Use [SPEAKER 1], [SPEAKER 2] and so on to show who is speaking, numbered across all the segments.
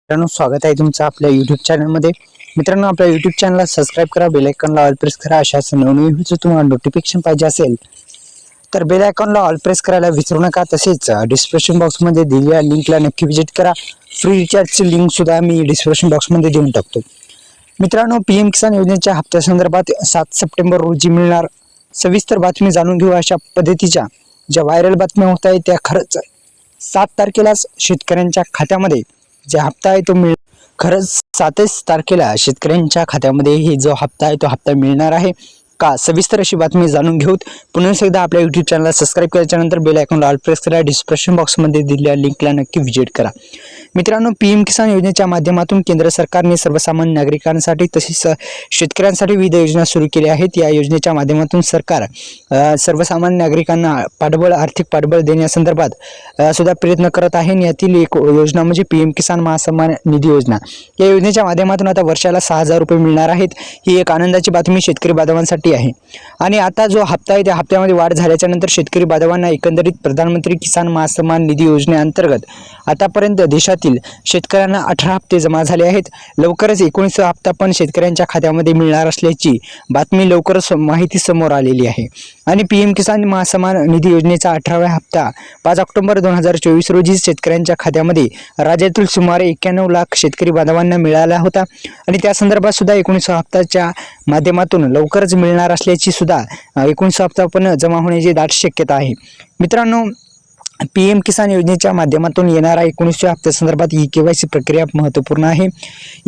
[SPEAKER 1] मित्रांनो, स्वागत आहे तुमचं आपल्या YouTube चॅनलमध्ये। मित्रांनो, आपल्या YouTube चॅनलला सबस्क्राइब करा, बेल आयकॉनला ऑल प्रेस करा। अशाच नवनवीन व्हिडिओचं तुम्हाला नोटिफिकेशन पाहिजे असेल तर बेल आयकॉनला ऑल प्रेस करायला विसरू नका। तसेच डिस्क्रिप्शन बॉक्समध्ये दिलेल्या लिंकला नक्की विजिट करा। फ्री रिचार्जची लिंक सुद्धा मी डिस्क्रिप्शन बॉक्समध्ये देऊन टाकतो। मित्रांनो, PM किसान योजनेच्या हप्त्यासंदर्भात 7 सप्टेंबर रोजी मिळणार सविस्तर बातमी जाणून घेऊ। अशा पद्धतीच्या ज्या व्हायरल बातम्या होत आहेत त्या खरंच 7 तारखेलाच शेतकऱ्यांच्या खात्यामध्ये जो हप्ता आहे तो खरंच 7 तारखेला शेतकऱ्यांच्या खात्यामध्ये ही जो हप्ता आहे तो हप्ता मिळणार आहे का? सविस्तर अशी बातमी जाणून घेऊत। पुन्हा एकदा आपल्या YouTube चॅनलला सबस्क्राइब केल्याच्या नंतर बेल आयकॉनला ऑल प्रेस करा। डिस्क्रिप्शन बॉक्समध्ये दिलेल्या लिंकला नक्की विजिट करा। मित्रांनो, PM किसान योजनेच्या माध्यमातून केंद्र सरकारने सर्वसामान्य नागरिकांसाठी तसेच शेतकऱ्यांसाठी विविध योजना सुरू केल्या आहेत। या योजनेच्या माध्यमातून सरकार सर्वसामान्य नागरिकांना पाठबळ आर्थिक पाठबळ देण्यासंदर्भात सुद्धा प्रयत्न करत आहे। यातील एक योजना म्हणजे PM किसान महासन्मान निधी योजना। या योजनेच्या माध्यमातून आता वर्षाला 6000 रुपये मिळणार आहेत। ही एक आनंदाची बातमी शेतकरी बांधवांसाठी आहे। आणि आता जो हप्ता आहे त्या हप्त्यामध्ये वाढ झाल्याच्या नंतर शेतकरी बांधवांना एकंदरीत प्रधानमंत्री किसान महासन्मान निधी योजनेअंतर्गत आतापर्यंत देशातील शेतकऱ्यांना 18 हप्ते जमा झाले आहेत। लवकरच 19 हप्ता पण शेतकऱ्यांच्या खात्यामध्ये मिळणार असल्याची बातमी लवकरच माहिती समोर आलेली आहे। आणि PM किसान महासन्मान निधी योजनेचा 18वा हप्ता 5 ऑक्टोबर 2024 रोजी शेतकऱ्यांच्या खात्यामध्ये राज्यातील सुमारे 91 लाख शेतकरी बांधवांना मिळाला होता। आणि त्या संदर्भात सुद्धा 19 हप्त्याच्या माध्यमातून लवकरच मिळणार असल्याची सुद्धा 19 हप्ता पण जमा होण्याची दाट शक्यता आहे। मित्रांनो, PM किसान योजनेच्या माध्यमातून येणारा 19व्या हप्त्यासंदर्भात EKYC प्रक्रिया महत्त्वपूर्ण आहे।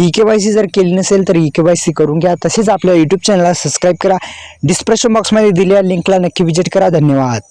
[SPEAKER 1] EKYC जर केली नसेल तर EKYC करून घ्या। तसेच आपल्या YouTube चॅनलला सबस्क्राइब करा। डिस्क्रिप्शन बॉक्समध्ये दिलेल्या लिंकला नक्की विजिट करा। धन्यवाद।